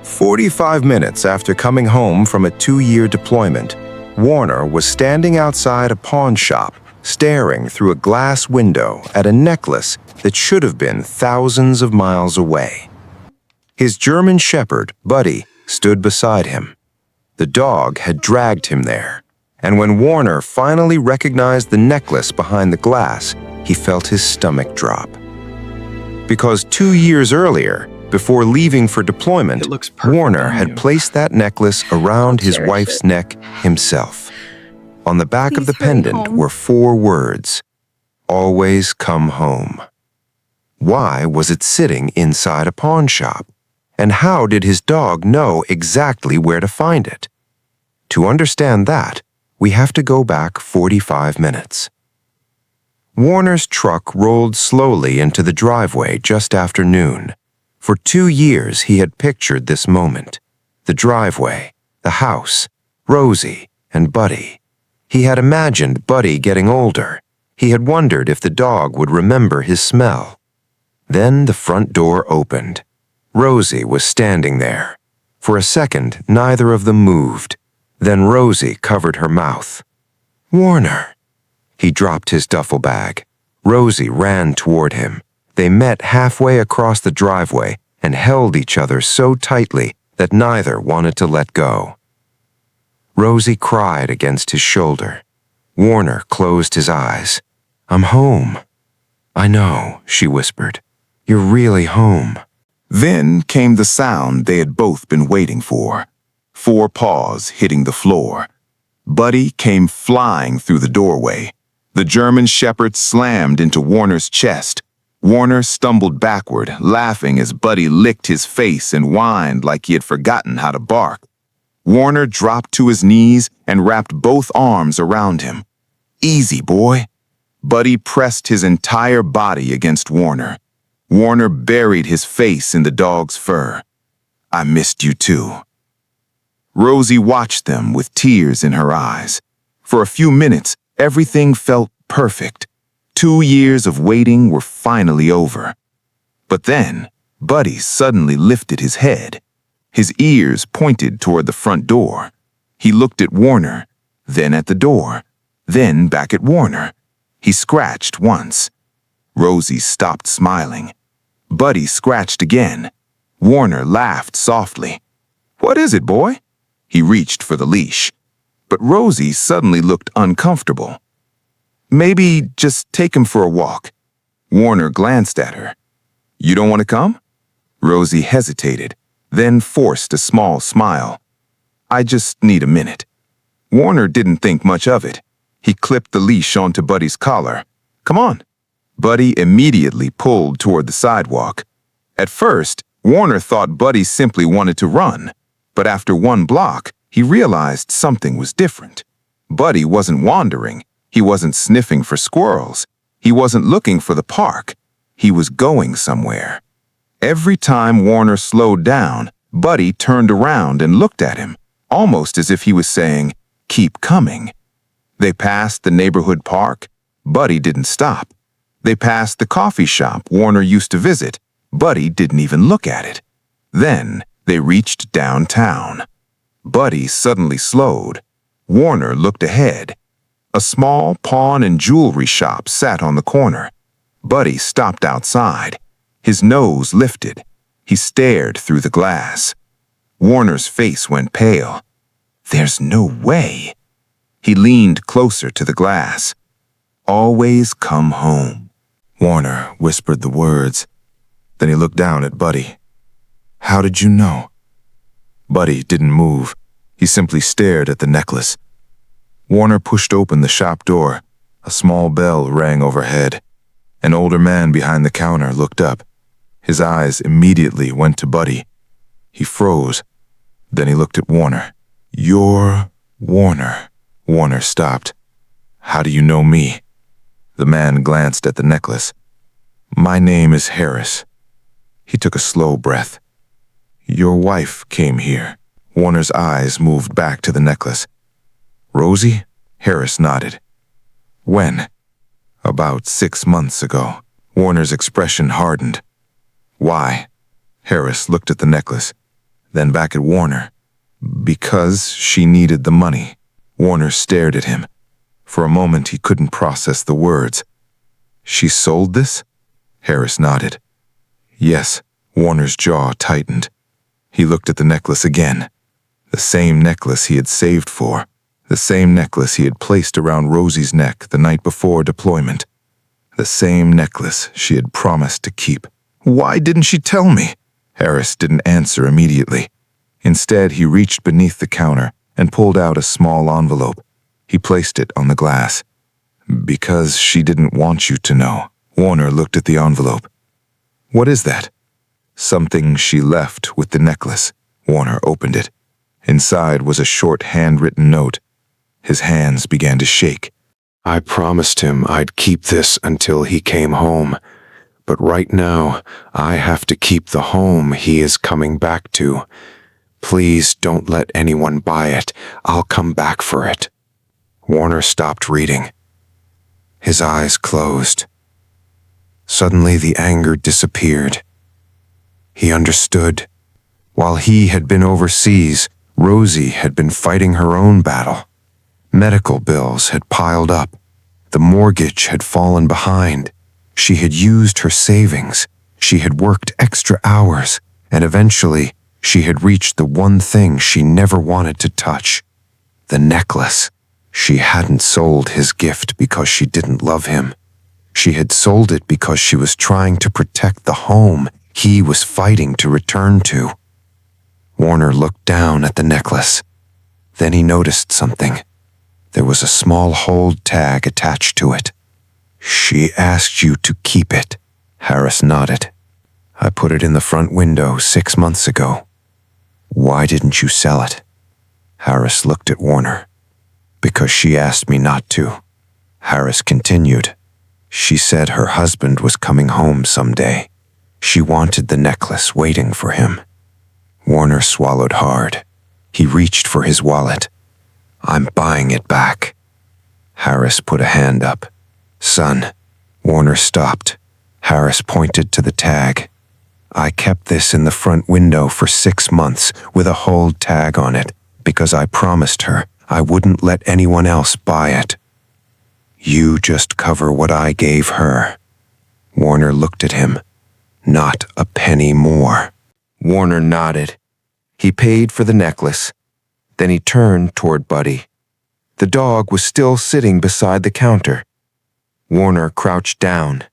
45 minutes after coming home from a 2-year deployment, Warner was standing outside a pawn shop, staring through a glass window at a necklace that should have been thousands of miles away. His German shepherd, Buddy, stood beside him. The dog had dragged him there, and when Warner finally recognized the necklace behind the glass, he felt his stomach drop. Because 2 years earlier, before leaving for deployment, Warner had placed that necklace around his wife's neck himself. On the back of the pendant were 4 words, "Always come home." Why was it sitting inside a pawn shop? And how did his dog know exactly where to find it? To understand that, we have to go back 45 minutes. Warner's truck rolled slowly into the driveway just after noon. For 2 years he had pictured this moment. The driveway, the house, Rosie, and Buddy. He had imagined Buddy getting older. He had wondered if the dog would remember his smell. Then the front door opened. Rosie was standing there. For a second, neither of them moved. Then Rosie covered her mouth. "Warner." He dropped his duffel bag. Rosie ran toward him. They met halfway across the driveway and held each other so tightly that neither wanted to let go. Rosie cried against his shoulder. Warner closed his eyes. "I'm home." "I know," she whispered. "You're really home." Then came the sound they had both been waiting for. 4 paws hitting the floor. Buddy came flying through the doorway. The German shepherd slammed into Warner's chest. Warner stumbled backward, laughing as Buddy licked his face and whined like he had forgotten how to bark. Warner dropped to his knees and wrapped both arms around him. "Easy, boy." Buddy pressed his entire body against Warner. Warner buried his face in the dog's fur. "I missed you too." Rosie watched them with tears in her eyes. For a few minutes, everything felt perfect. 2 years of waiting were finally over. But then, Buddy suddenly lifted his head. His ears pointed toward the front door. He looked at Warner, then at the door, then back at Warner. He scratched once. Rosie stopped smiling. Buddy scratched again. Warner laughed softly. "What is it, boy?" He reached for the leash. But Rosie suddenly looked uncomfortable. "Maybe just take him for a walk." Warner glanced at her. "You don't want to come?" Rosie hesitated, then forced a small smile. "I just need a minute." Warner didn't think much of it. He clipped the leash onto Buddy's collar. "Come on." Buddy immediately pulled toward the sidewalk. At first, Warner thought Buddy simply wanted to run, but after 1 block, he realized something was different. Buddy wasn't wandering. He wasn't sniffing for squirrels. He wasn't looking for the park. He was going somewhere. Every time Warner slowed down, Buddy turned around and looked at him, almost as if he was saying, "Keep coming." They passed the neighborhood park. Buddy didn't stop. They passed the coffee shop Warner used to visit. Buddy didn't even look at it. Then they reached downtown. Buddy suddenly slowed. Warner looked ahead. A small pawn and jewelry shop sat on the corner. Buddy stopped outside. His nose lifted. He stared through the glass. Warner's face went pale. "There's no way." He leaned closer to the glass. "Always come home." Warner whispered the words. Then he looked down at Buddy. "How did you know?" Buddy didn't move. He simply stared at the necklace. Warner pushed open the shop door. A small bell rang overhead. An older man behind the counter looked up. His eyes immediately went to Buddy. He froze. Then he looked at Warner. "You're Warner." Warner stopped. "How do you know me?" The man glanced at the necklace. "My name is Harris." He took a slow breath. "Your wife came here." Warner's eyes moved back to the necklace. "Rosie?" Harris nodded. "When?" "About 6 months ago." Warner's expression hardened. "Why?" Harris looked at the necklace. then back at Warner. Because she needed the money. Warner stared at him. For a moment he couldn't process the words. She sold this? Harris nodded. Yes. Warner's jaw tightened. He looked at the necklace again. The same necklace he had saved for. The same necklace he had placed around Rosie's neck the night before deployment. The same necklace she had promised to keep. Why didn't she tell me? Harris didn't answer immediately. Instead, he reached beneath the counter and pulled out a small envelope. He placed it on the glass. Because she didn't want you to know. Warner looked at the envelope. What is that? Something she left with the necklace. Warner opened it. Inside was a short handwritten note. His hands began to shake. I promised him I'd keep this until he came home. But right now, I have to keep the home he is coming back to. Please don't let anyone buy it. I'll come back for it. Warner stopped reading. His eyes closed. Suddenly the anger disappeared. He understood. While he had been overseas, Rosie had been fighting her own battle. Medical bills had piled up. The mortgage had fallen behind. She had used her savings. She had worked extra hours, and eventually she had reached the one thing she never wanted to touch. The necklace. She hadn't sold his gift because she didn't love him. She had sold it because she was trying to protect the home he was fighting to return to. Warner looked down at the necklace. Then he noticed something. There was a small hold tag attached to it. She asked you to keep it. Harris nodded. I put it in the front window 6 months ago. Why didn't you sell it? Harris looked at Warner. Because she asked me not to. Harris continued. She said her husband was coming home someday. She wanted the necklace waiting for him. Warner swallowed hard. He reached for his wallet. I'm buying it back. Harris put a hand up. Son. Warner stopped. Harris pointed to the tag. I kept this in the front window for 6 months with a hold tag on it because I promised her I wouldn't let anyone else buy it. You just cover what I gave her. Warner looked at him. Not a penny more. Warner nodded. He paid for the necklace. Then he turned toward Buddy. The dog was still sitting beside the counter. Warner crouched down.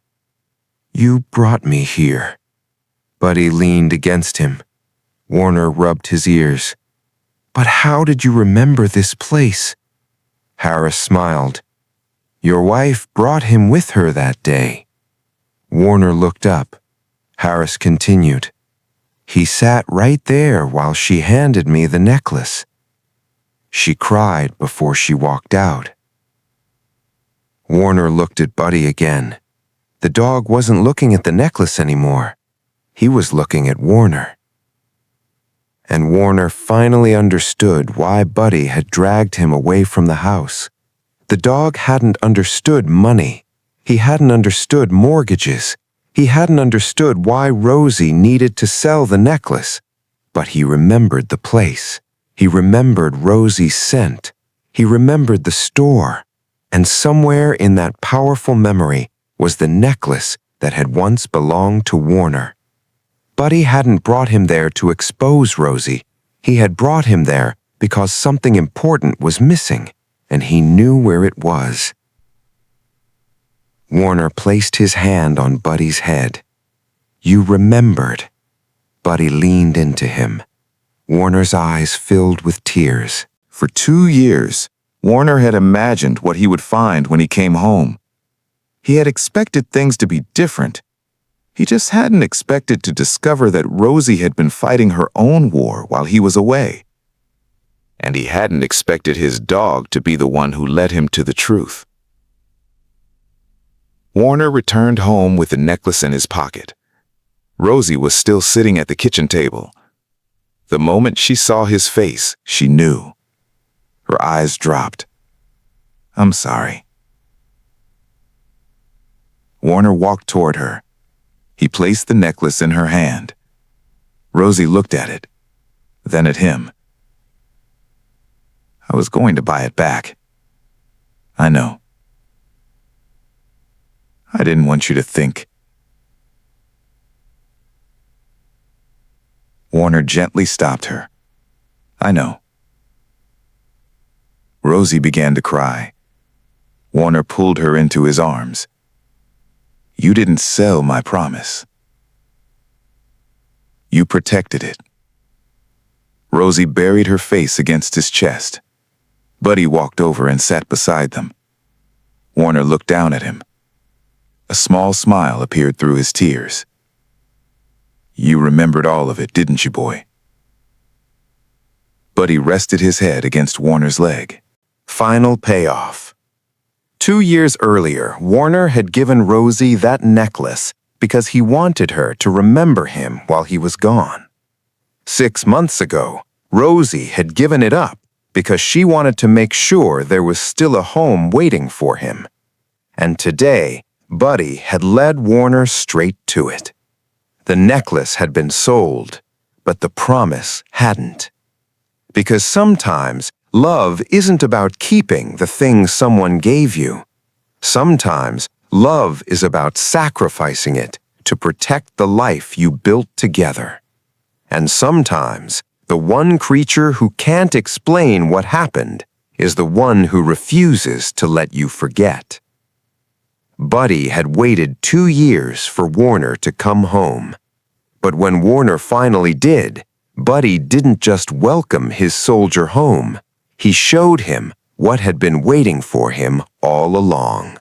You brought me here. Buddy leaned against him. Warner rubbed his ears. But how did you remember this place? Harris smiled. Your wife brought him with her that day. Warner looked up. Harris continued. He sat right there while she handed me the necklace. She cried before she walked out. Warner looked at Buddy again. The dog wasn't looking at the necklace anymore. He was looking at Warner. And Warner finally understood why Buddy had dragged him away from the house. The dog hadn't understood money. He hadn't understood mortgages. He hadn't understood why Rosie needed to sell the necklace. But he remembered the place. He remembered Rosie's scent. He remembered the store. And somewhere in that powerful memory was the necklace that had once belonged to Warner. Buddy hadn't brought him there to expose Rosie. He had brought him there because something important was missing, and he knew where it was. Warner placed his hand on Buddy's head. You remembered. Buddy leaned into him. Warner's eyes filled with tears. For 2 years, Warner had imagined what he would find when he came home. He had expected things to be different. He just hadn't expected to discover that Rosie had been fighting her own war while he was away. And he hadn't expected his dog to be the one who led him to the truth. Warner returned home with the necklace in his pocket. Rosie was still sitting at the kitchen table. The moment she saw his face, she knew. Her eyes dropped. I'm sorry. Warner walked toward her. He placed the necklace in her hand. Rosie looked at it. then at him. I was going to buy it back. I know. I didn't want you to think. Warner gently stopped her. I know. Rosie began to cry. Warner pulled her into his arms. You didn't sell my promise. You protected it. Rosie buried her face against his chest. Buddy walked over and sat beside them. Warner looked down at him. A small smile appeared through his tears. You remembered all of it, didn't you, boy? Buddy rested his head against Warner's leg. Final payoff. 2 years earlier, Warner had given Rosie that necklace because he wanted her to remember him while he was gone. 6 months ago, Rosie had given it up because she wanted to make sure there was still a home waiting for him. And today, Buddy had led Warner straight to it. The necklace had been sold, but the promise hadn't. Because sometimes love isn't about keeping the things someone gave you. Sometimes love is about sacrificing it to protect the life you built together. And sometimes the one creature who can't explain what happened is the one who refuses to let you forget. Buddy had waited 2 years for Warner to come home. But when Warner finally did, Buddy didn't just welcome his soldier home. He showed him what had been waiting for him all along.